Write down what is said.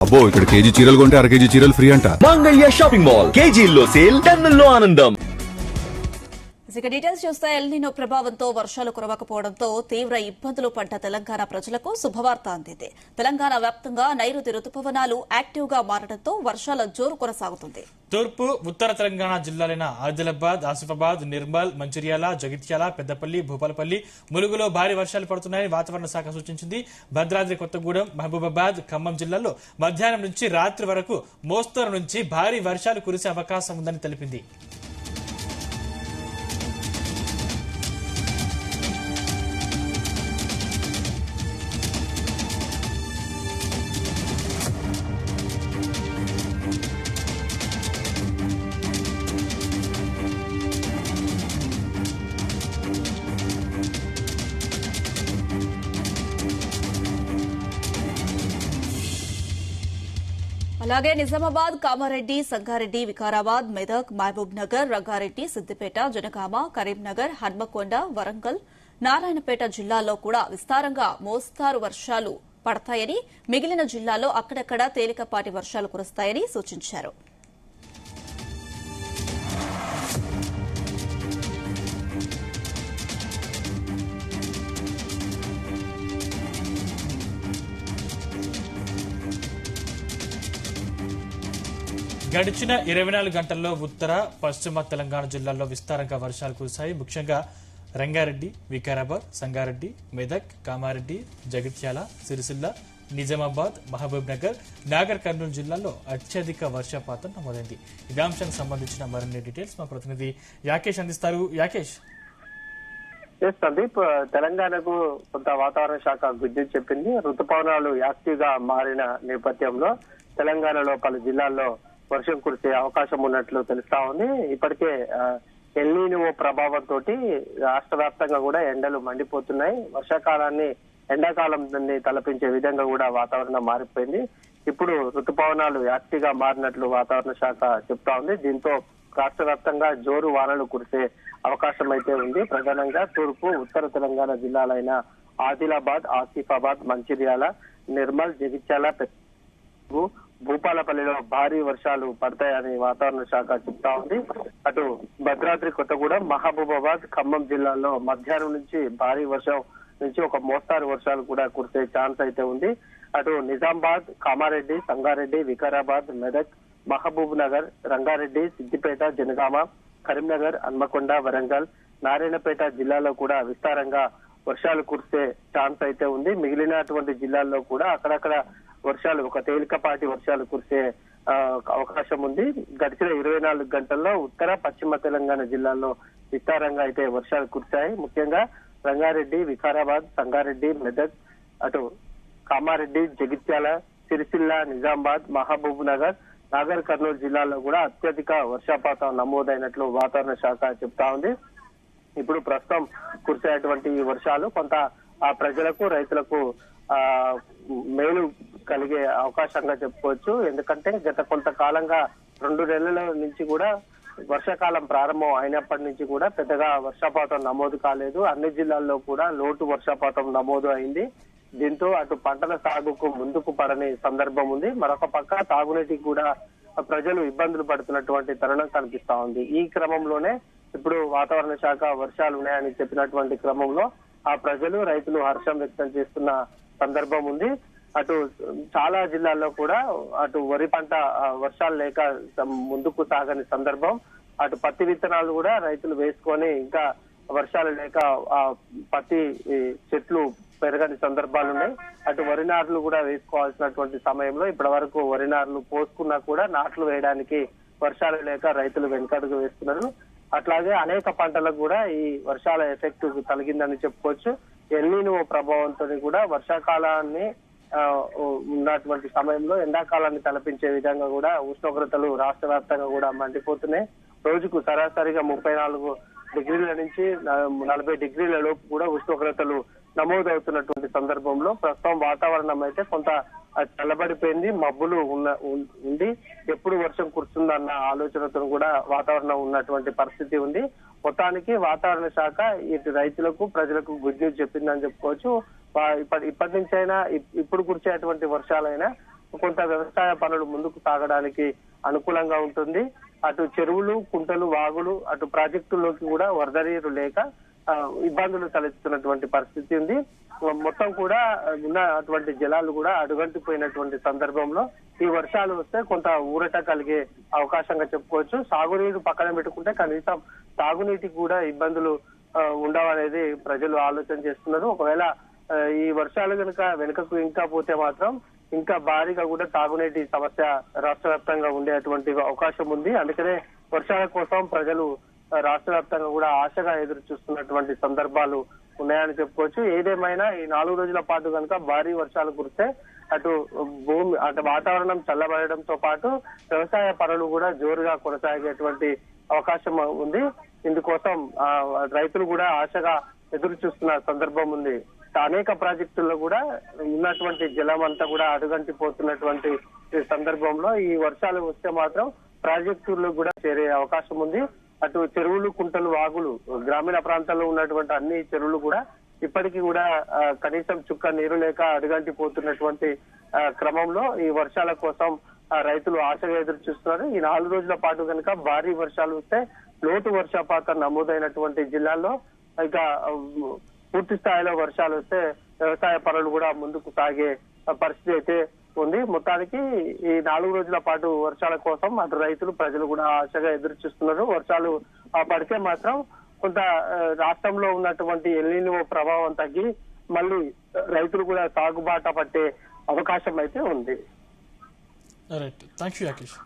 అబ్బో ఇక్కడ కేజీ చీరలు కొంటే అర కేజీ చీరలు ఫ్రీ అంట. మంగళ్య షాపింగ్ మాల్ కేజీల్లో సేల్, టన్నుల్లో ఆనందం. ఇక డీటెయిల్స్ చూస్తే ఎల్నినో ప్రభావంతో వర్షాలు కురవకపోవడంతో తీవ్ర ఇబ్బందులు పడ్డ తెలంగాణ ప్రజలకు శుభవార్త అందింది. తెలంగాణ వ్యాప్తంగా నైరుతి రుతుపవనాలు యాక్టివ్ గా మారడంతో వర్షాల జోరు కొనసాగుతుంది. తూర్పు ఉత్తర తెలంగాణ జిల్లాలైన ఆదిలాబాద్, ఆసిఫాబాద్, నిర్మల్, మంచిర్యాల, జగిత్యాల, పెద్దపల్లి, భూపాలపల్లి, ములుగులో భారీ వర్షాలు పడుతున్నాయని వాతావరణ శాఖ సూచించింది. భద్రాద్రి కొత్తగూడెం, మహబూబాబాద్, ఖమ్మం జిల్లాల్లో మధ్యాహ్నం నుంచి రాత్రి వరకు మోస్తరు నుంచి భారీ వర్షాలు కురిసే అవకాశం ఉందని తెలిపింది. అలాగే నిజామాబాద్, కామారెడ్డి, సంగారెడ్డి, వికారాబాద్, మెదక్, మహబూబ్ నగర్, రంగారెడ్డి, సిద్దిపేట, జనగామ, కరీంనగర్, హన్మకొండ, వరంగల్, నారాయణపేట జిల్లాల్లో కూడా విస్తారంగా మోస్తారు వర్షాలు పడతాయని, మిగిలిన జిల్లాల్లో అక్కడక్కడ తేలికపాటి వర్షాలు కురుస్తాయని సూచించారు. గడిచిన 24 గంటల్లో ఉత్తర, పశ్చిమ తెలంగాణ జిల్లాల్లో విస్తారంగా వర్షాలు కురిశాయి. ముఖ్యంగా రంగారెడ్డి, వికారాబాద్, సంగారెడ్డి, మెదక్, కామారెడ్డి, జగిత్యాల, సిరిసిల్ల, నిజామాబాద్, మహబూబ్ నగర్, నాగర్ కర్నూలు జిల్లాల్లో అత్యధిక వర్షపాతం నమోదైంది. ఇదే అంశానికి సంబంధించిన మరిన్ని డీటెయిల్స్ మా ప్రతినిధి యాకేష్ అందిస్తారు. యాకేష్, సందీప్, తెలంగాణకు కొంత వాతావరణ శాఖ గుడ్డి చెప్పింది. ఋతుపవనాలు యాక్టివ్ గా మారిన నేపథ్యంలో తెలంగాణలో పలు జిల్లాల్లో వర్షం కురిసే అవకాశం ఉన్నట్లు తెలుస్తా ఉంది. ఇప్పటికే ఎల్నినో ప్రభావంతో రాష్ట్ర వ్యాప్తంగా కూడా ఎండలు మండిపోతున్నాయి. వర్షాకాలాన్ని ఎండాకాలం తలపించే విధంగా కూడా వాతావరణం మారిపోయింది. ఇప్పుడు ఋతుపవనాలు యాక్టివ్ గా మారినట్లు వాతావరణ శాఖ చెప్తా ఉంది. దీంతో రాష్ట్ర వ్యాప్తంగా జోరు వానలు కురిసే అవకాశం అయితే ఉంది. ప్రధానంగా తూర్పు, ఉత్తర తెలంగాణ జిల్లాలైన ఆదిలాబాద్, ఆసిఫాబాద్, మంచిర్యాల, నిర్మల్, జగిత్యాల, భూపాలపల్లిలో భారీ వర్షాలు పడతాయని వాతావరణ శాఖ చెప్తా ఉంది. అటు భద్రాద్రి కొత్తగూడెం, మహబూబాబాద్, ఖమ్మం జిల్లాల్లో మధ్యాహ్నం నుంచి భారీ వర్షం నుంచి ఒక మోస్తారు వర్షాలు కూడా కురిసే ఛాన్స్ అయితే ఉంది. అటు నిజామాబాద్, కామారెడ్డి, సంగారెడ్డి, వికారాబాద్, మెదక్, మహబూబ్ నగర్, రంగారెడ్డి, సిద్దిపేట, జనగామ, కరీంనగర్, హన్మకొండ, వరంగల్, నారాయణపేట జిల్లాలో కూడా విస్తారంగా వర్షాలు కురిసే ఛాన్స్ అయితే ఉంది. మిగిలినటువంటి జిల్లాల్లో కూడా అక్కడక్కడ వర్షాలు, ఒక తేలికపాటి వర్షాలు కురిసే అవకాశం ఉంది. గడిచిన 24 గంటల్లో ఉత్తర, పశ్చిమ తెలంగాణ జిల్లాల్లో విస్తారంగా అయితే వర్షాలు కురిశాయి. ముఖ్యంగా రంగారెడ్డి, వికారాబాద్, సంగారెడ్డి, మెదక్, అటు కామారెడ్డి, జగిత్యాల, సిరిసిల్ల, నిజామాబాద్, మహబూబ్ నగర్, నాగర్ కర్నూలు జిల్లాల్లో కూడా అత్యధిక వర్షపాతం నమోదైనట్లు వాతావరణ శాఖ చెప్తా ఉంది. ఇప్పుడు ప్రస్తుతం కురిసేటువంటి వర్షాలు కొంత ప్రజలకు, రైతులకు మేలు కలిగే అవకాశంగా చెప్పుకోవచ్చు. ఎందుకంటే గత కొంతకాలంగా 2 నెలల నుంచి కూడా వర్షాకాలం ప్రారంభం అయినప్పటి నుంచి కూడా పెద్దగా వర్షపాతం నమోదు కాలేదు. అన్ని జిల్లాల్లో కూడా లోటు వర్షపాతం నమోదు అయింది. దీంతో అటు పంటల సాగుకు ముందుకు పడని సందర్భం ఉంది. మరొక పక్క తాగునీటికి కూడా ప్రజలు ఇబ్బందులు పడుతున్నటువంటి తరుణం కనిపిస్తా ఉంది. ఈ క్రమంలోనే ఇప్పుడు వాతావరణ శాఖ వర్షాలు ఉన్నాయని చెప్పినటువంటి క్రమంలో ఆ ప్రజలు, రైతులు హర్షం వ్యక్తం చేస్తున్న సందర్భం ఉంది. అటు చాలా జిల్లాల్లో కూడా అటు వరి పంట వర్షాలు లేక ముందుకు సాగని సందర్భం. అటు పత్తి విత్తనాలు కూడా రైతులు వేసుకొని ఇంకా వర్షాలు లేక పత్తి చెట్లు పెరగని సందర్భాలు ఉన్నాయి. అటు వరి నార్లు కూడా వేసుకోవాల్సినటువంటి సమయంలో ఇప్పటి వరకు వరి నార్లు పోసుకున్నా కూడా నాట్లు వేయడానికి వర్షాలు లేక రైతులు వెనుకడుగు వేస్తున్నారు. అట్లాగే అనేక పంటలకు కూడా ఈ వర్షాల ఎఫెక్ట్ కలిగిందని చెప్పుకోవచ్చు. ఎల్నినో ప్రభావంతో కూడా వర్షాకాలాన్ని ఉన్నటువంటి సమయంలో ఎండాకాలాన్ని తలపించే విధంగా కూడా ఉష్ణోగ్రతలు రాష్ట్ర వ్యాప్తంగా కూడా మండిపోతున్నాయి. రోజుకు సరాసరిగా 34 డిగ్రీల నుంచి 40 డిగ్రీల లోపు కూడా ఉష్ణోగ్రతలు నమోదవుతున్నటువంటి సందర్భంలో ప్రస్తుతం వాతావరణం అయితే కొంత చల్లబడిపోయింది. మబ్బులు ఉండి ఎప్పుడు వర్షం కురుస్తుందన్న ఆలోచనతో కూడా వాతావరణం ఉన్నటువంటి పరిస్థితి ఉంది. మొత్తానికి వాతావరణ శాఖ ఇటు రైతులకు, ప్రజలకు గుడ్ న్యూస్ చెప్పిందని చెప్పుకోవచ్చు. ఇప్పటి నుంచైనా ఇప్పుడు కురిచేటువంటి వర్షాలైనా కొంత వ్యవసాయ పనులు ముందుకు సాగడానికి అనుకూలంగా ఉంటుంది. అటు చెరువులు, కుంటలు, వాగులు, అటు ప్రాజెక్టుల్లోకి కూడా వరద నీరు లేక ఇబ్బందులు తలెత్తుతున్నటువంటి పరిస్థితి ఉంది. మొత్తం కూడా ఉన్నటువంటి జలాలు కూడా అడుగంటిపోయినటువంటి సందర్భంలో ఈ వర్షాలు వస్తే కొంత ఊరట కలిగే అవకాశంగా చెప్పుకోవచ్చు. సాగునీరు పక్కన పెట్టుకుంటే కనీసం తాగునీటికి కూడా ఇబ్బందులు ఉండవనేది ప్రజలు ఆలోచన చేస్తున్నారు. ఒకవేళ ఈ వర్షాలు కనుక వెనుకకు ఇంకా పోతే మాత్రం ఇంకా భారీగా కూడా తాగునీటి సమస్య రాష్ట్ర వ్యాప్తంగా ఉండేటువంటి అవకాశం ఉంది. అందుకనే వర్షాల కోసం ప్రజలు రాష్ట్ర వ్యాప్తంగా కూడా ఆశగా ఎదురు చూస్తున్నటువంటి సందర్భాలు ఉన్నాయని చెప్పుకోవచ్చు. ఏదేమైనా ఈ 4 రోజుల పాటు కనుక భారీ వర్షాలు కురిస్తే అటు భూమి అటు వాతావరణం చల్లబడడంతో పాటు వ్యవసాయ పనులు కూడా జోరుగా కొనసాగేటువంటి అవకాశం ఉంది. ఇందుకోసం రైతులు కూడా ఆశగా ఎదురు చూస్తున్న సందర్భం ఉంది. అనేక ప్రాజెక్టుల్లో కూడా ఉన్నటువంటి జలం అంతా కూడా అడుగంటిపోతున్నటువంటి సందర్భంలో ఈ వర్షాలు వస్తే మాత్రం ప్రాజెక్టుల్లో కూడా చేరే అవకాశం ఉంది. అటు చెరువులు, కుంటలు, వాగులు, గ్రామీణ ప్రాంతాల్లో ఉన్నటువంటి అన్ని చెరువులు కూడా ఇప్పటికీ కూడా కనీసం చుక్క నీరు లేక అడుగంటిపోతున్నటువంటి క్రమంలో ఈ వర్షాల కోసం రైతులు ఆశగా ఎదురు చూస్తున్నారు. ఈ 4 రోజుల పాటు కనుక భారీ వర్షాలు వస్తే లోటు వర్షపాతం నమోదైనటువంటి జిల్లాల్లో ఇక పూర్తి స్థాయిలో వర్షాలు వస్తే వ్యవసాయ పనులు కూడా ముందుకు సాగే పరిస్థితి అయితే ఉంది. మొత్తానికి ఈ 4 రోజుల పాటు వర్షాల కోసం అటు రైతులు, ప్రజలు కూడా ఆశగా ఎదురు చూస్తున్నారు. వర్షాలు పడితే మాత్రం కొంత రాష్ట్రంలో ఉన్నటువంటి ఎల్నినో ప్రభావం తగ్గి మళ్ళీ రైతులు కూడా సాగుబాట పట్టే అవకాశం అయితే ఉంది. Right, thank you Yakesh.